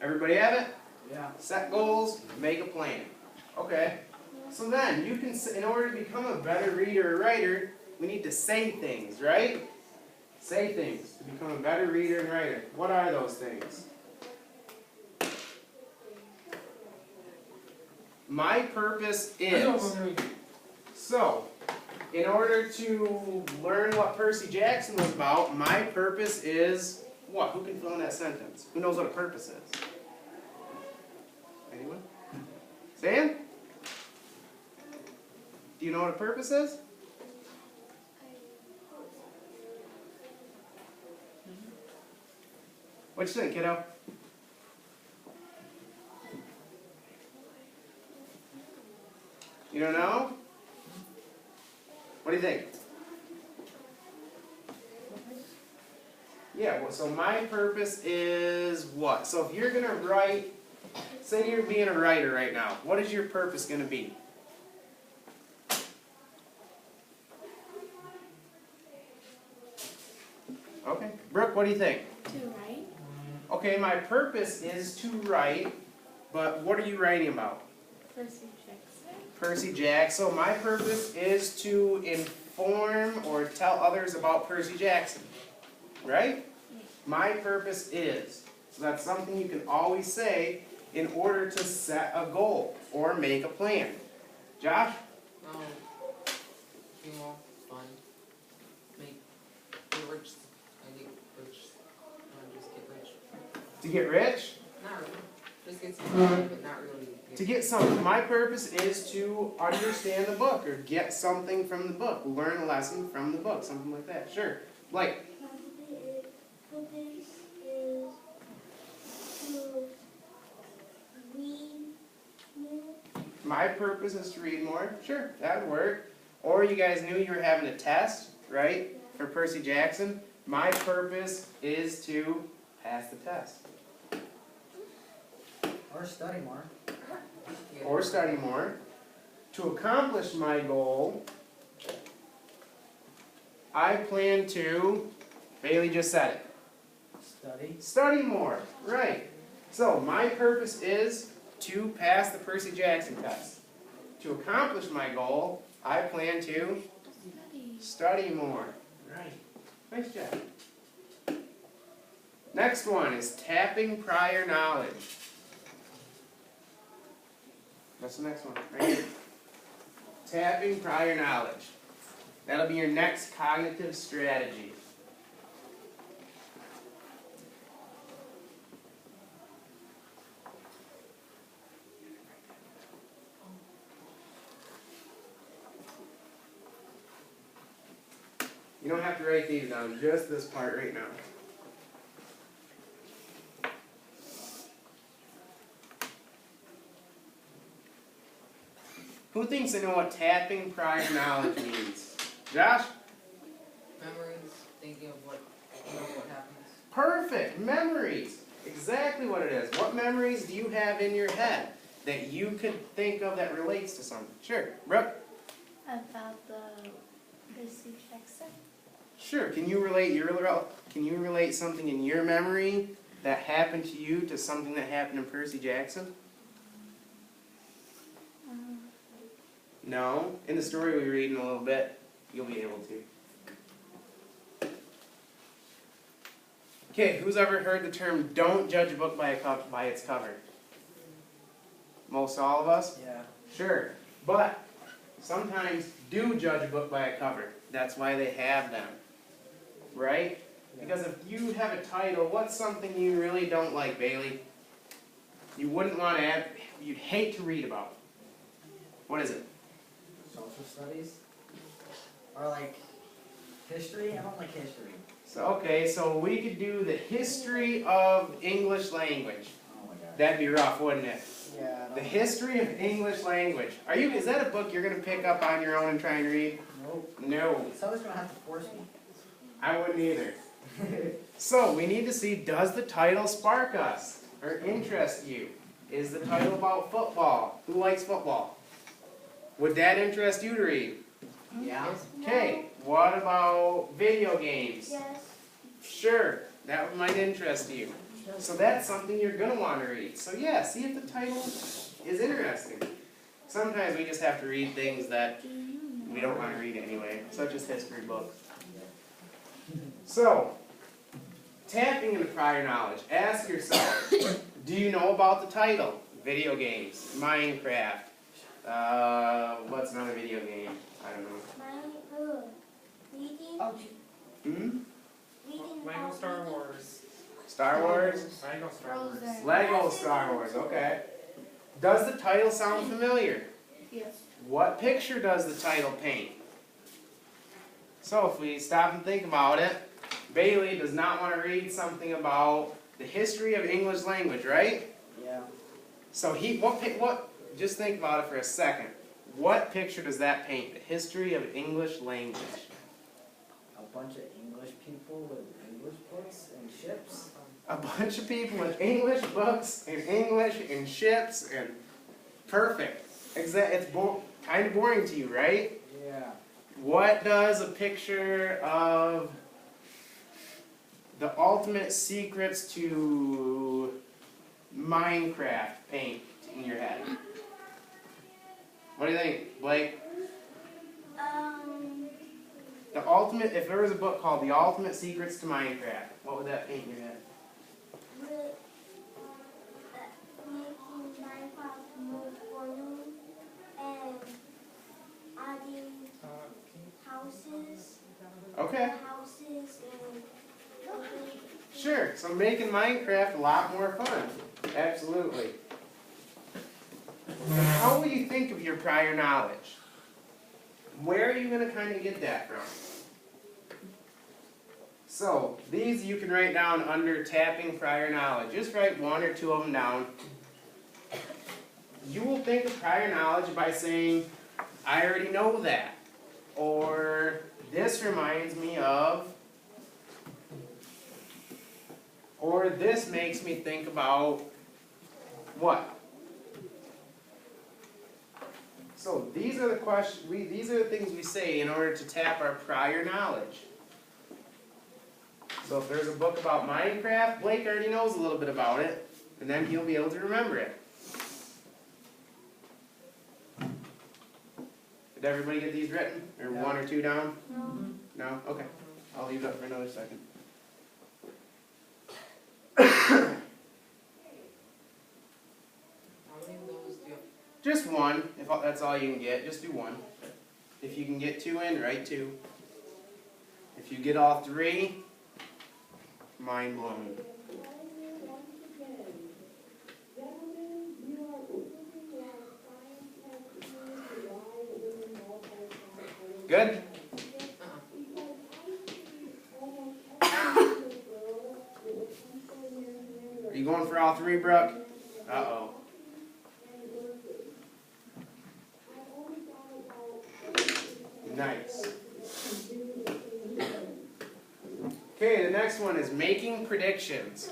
Everybody have it? Yeah. Set goals, make a plan. Okay. So then, you can, in order to become a better reader or writer, we need to say things, right? Say things to become a better reader and writer. What are those things? My purpose is. So, in order to learn what Percy Jackson was about, my purpose is what? Who can fill in that sentence? Who knows what a purpose is? Anyone? Sam? Do you know what a purpose is? What you think, kiddo? You don't know? What do you think? Yeah, well, so my purpose is what? So if you're going to write, say you're being a writer right now, what is your purpose going to be? Okay. Brooke, what do you think? To write. Okay, my purpose is to write, but what are you writing about? Percy Jackson. Percy Jackson. So my purpose is to inform or tell others about Percy Jackson. Right? My purpose is. So that's something you can always say in order to set a goal or make a plan. Josh? You know, fun. Get rich. I get rich. Just get rich. To get rich? Not really. Just get some money, but not really. To get something. My purpose is to understand the book or get something from the book. Learn a lesson from the book. Something like that. Sure. Like. My purpose is to read more. Sure, that would work. Or you guys knew you were having a test, right? For Percy Jackson. My purpose is to pass the test. Or study more. Or study more. To accomplish my goal, I plan to, Bailey just said it. Study. Study more, right. So my purpose is to pass the Percy Jackson test. To accomplish my goal, I plan to study more. Right. Nice job. Next one is tapping prior knowledge. That's the next one, right here. Tapping prior knowledge. That'll be your next cognitive strategy. You don't have to write these down, just this part right now. Who thinks they know what tapping prior knowledge means? Josh? Memories, thinking of what happens. Perfect! Memories! Exactly what it is. What memories do you have in your head that you could think of that relates to something? Sure. Brooke? About the Percy Jackson. Sure. Can you relate something in your memory that happened to you to something that happened in Percy Jackson? No? In the story we read in a little bit, you'll be able to. Okay, who's ever heard the term, don't judge a book by its cover? Most all of us? Yeah. Sure. But sometimes do judge a book by a cover. That's why they have them. Right? Because if you have a title, what's something you really don't like, Bailey? You wouldn't want to add, you'd hate to read about. What is it? Social studies. Or like history. I don't like history. So we could do the history of English language. Oh my god. That'd be rough, wouldn't it? Yeah. The history of English language. Is that a book you're going to pick up on your own and try and read? Nope. No. Someone's gonna have to force me. I wouldn't either. So, we need to see, does the title spark us or interest you? Is the title about football? Who likes football? Would that interest you to read? Yeah. Okay, what about video games? Yes. Sure. That might interest you. So that's something you're gonna want to read. So yeah, see if the title is interesting. Sometimes we just have to read things that we don't want to read anyway, such as history books. So, tapping into prior knowledge. Ask yourself, do you know about the title? Video games, Minecraft, what's another video game? I don't know. Hmm? Lego Star Wars. Star Wars? Lego Star Wars. Frozen. Lego Star Wars, okay. Does the title sound familiar? Yes. What picture does the title paint? So if we stop and think about it, Bailey does not want to read something about the history of English language, right? Yeah. So just think about it for a second. What picture does that paint? The history of English language. A bunch of English people with English books and ships. A bunch of people with English books and English and ships and perfect. It's kind of boring to you, right? Yeah. What does a picture of the ultimate secrets to Minecraft paint in your head? What do you think, Blake? The ultimate, if there was a book called The Ultimate Secrets to Minecraft, what would that paint in your head? Making Minecraft more fun and adding houses, Okay, houses and sure. So making Minecraft a lot more fun. Absolutely. How will you think of your prior knowledge? Where are you going to kind of get that from? So, these you can write down under tapping prior knowledge. Just write one or two of them down. You will think of prior knowledge by saying, I already know that. Or, this reminds me of. Or, this makes me think about what? So, these are the questions. These are the things we say in order to tap our prior knowledge. So if there's a book about Minecraft, Blake already knows a little bit about it, and then he'll be able to remember it. Did everybody get these written? Or Yeah. one or two down? no. No? Okay. I'll leave it up for another second. How many of those do you have? Just one, if that's all you can get. Just do one. If you can get two in, write two. If you get all three, mind blown. Good? Are you going for all three, Brooke? Uh-oh. Nice. Okay, the next one is making predictions.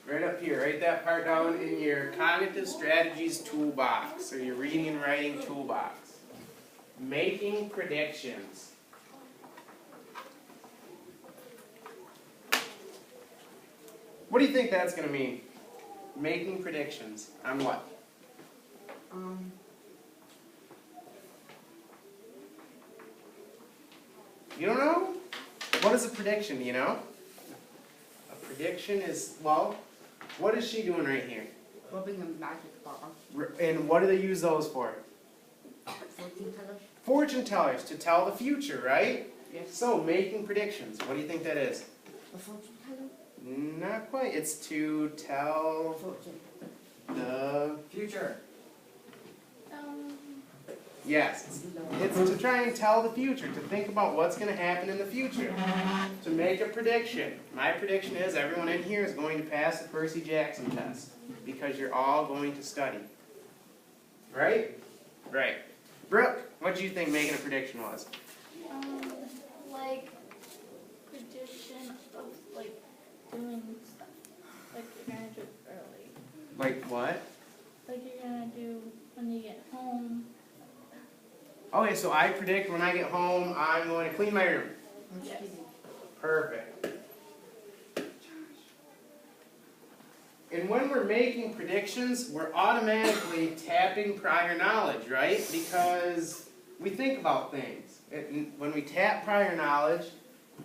Right up here, write that part down in your cognitive strategies toolbox, or your reading and writing toolbox. Making predictions. What do you think that's going to mean? Making predictions on what? You don't know? What is a prediction, do you know? A prediction is, well, what is she doing right here? Rubbing a magic ball. And what do they use those for? Fortune teller? Fortune tellers, to tell the future, right? Yes. So, making predictions, what do you think that is? A fortune teller? Not quite. It's to tell Fortune. the... Future. Yes. It's to try and tell the future, to think about what's going to happen in the future. To make a prediction. My prediction is everyone in here is going to pass the Percy Jackson test. Because you're all going to study. Right? Right. Brooke, what do you think making a prediction was? Like prediction of like doing stuff. Like you're gonna do early. Like what? Like you're gonna do when you get home. Okay, so I predict when I get home, I'm going to clean my room. Yes. Perfect. And when we're making predictions, we're automatically tapping prior knowledge, right? Because we think about things. When we tap prior knowledge,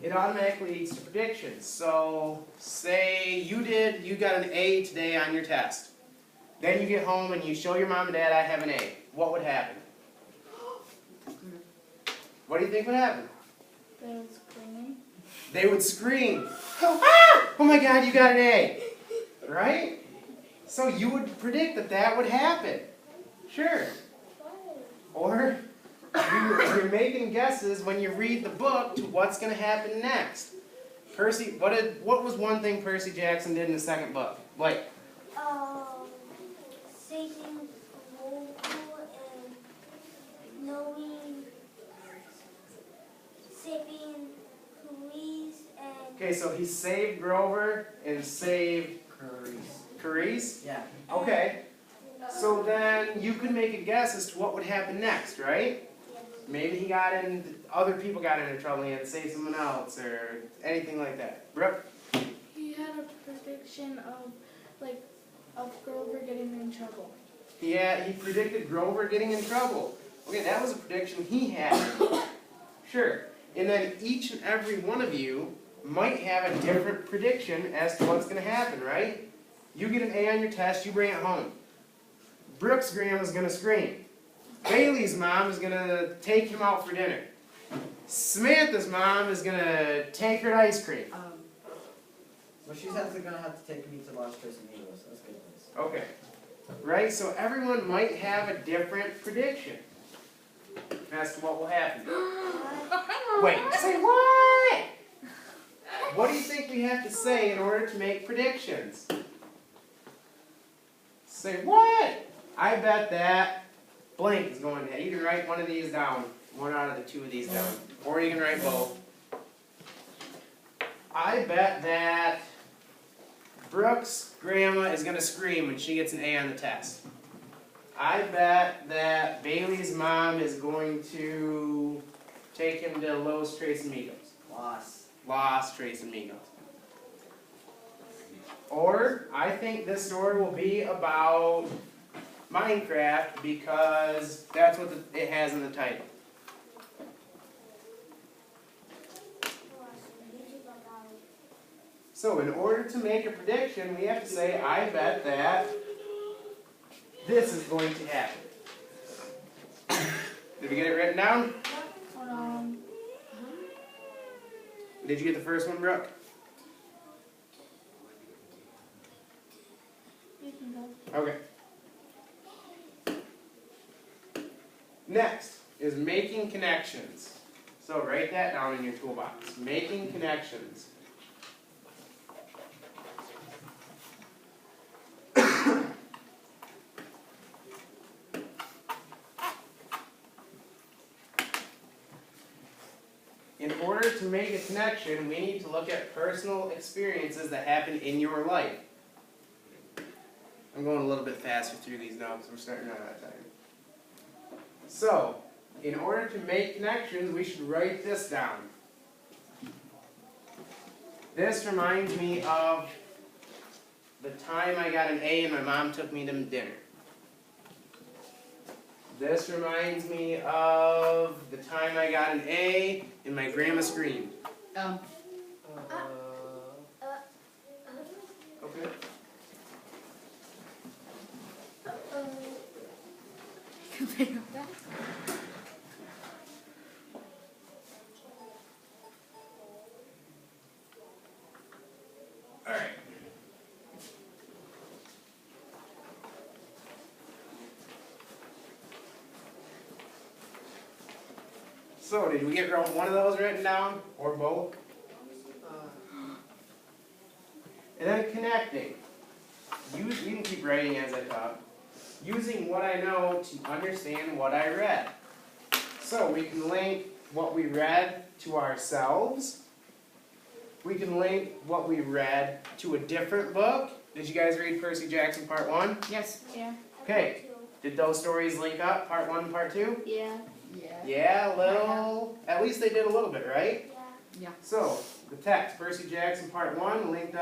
it automatically leads to predictions. So, say you got an A today on your test. Then you get home and you show your mom and dad, I have an A. What would happen? What do you think would happen? They was screaming. They would scream, ah! Oh my God, you got an A. Right? So you would predict that that would happen. Sure. Or you're making guesses when you read the book to what's going to happen next. Percy, what was one thing Percy Jackson did in the second book? Like, Saving Grover and knowing, saving Louise and. okay, so he saved Grover and saved Carice? Yeah. Okay. So then you could make a guess as to what would happen next, right? Maybe other people got into trouble and he had to save someone else or anything like that. Brooke? He had a prediction of Grover getting in trouble. Yeah, he predicted Grover getting in trouble. Okay, that was a prediction he had. Sure. And then each and every one of you might have a different prediction as to what's going to happen, right? You get an A on your test, you bring it home. Brooke's grandma's going to scream. Bailey's mom is going to take him out for dinner. Samantha's mom is going to take her to ice cream. Well, she's actually gonna have to take me to Los Tres Amigos. That's a good place. Okay. Right? So everyone might have a different prediction as to what will happen. Wait, say what? What do you think we have to say in order to make predictions? Say what? I bet that blank is going to. You can write one of these down. One out of the two of these down. Or you can write both. I bet that Brooke's grandma is going to scream when she gets an A on the test. I bet that Bailey's mom is going to take him to Los Tres Amigos. Los Tres Amigos. Or, I think this story will be about Minecraft because that's what it has in the title. So in order to make a prediction, we have to say, I bet that this is going to happen. Did we get it written down? Hold on. Did you get the first one, Brooke? You can go. Okay. Next is making connections. So write that down in your toolbox. Making connections. In order to make a connection, we need to look at personal experiences that happen in your life. I'm going a little bit faster through these now because we're starting out of time. So, in order to make connections, we should write this down. This reminds me of the time I got an A and my mom took me to dinner. This reminds me of the time I got an A and my grandma screamed. Okay. All right. So, did we get one of those written down, or both? And then connecting. You can keep writing as I talk. Using what I know to understand what I read. So, we can link what we read to ourselves. We can link what we read to a different book. Did you guys read Percy Jackson Part 1? Yes. Yeah. Okay. Did those stories link up, Part 1 and Part 2? Yeah. Yeah. Yeah, a little. At least they did a little bit, right? Yeah. So, The text, Percy Jackson Part 1, linked up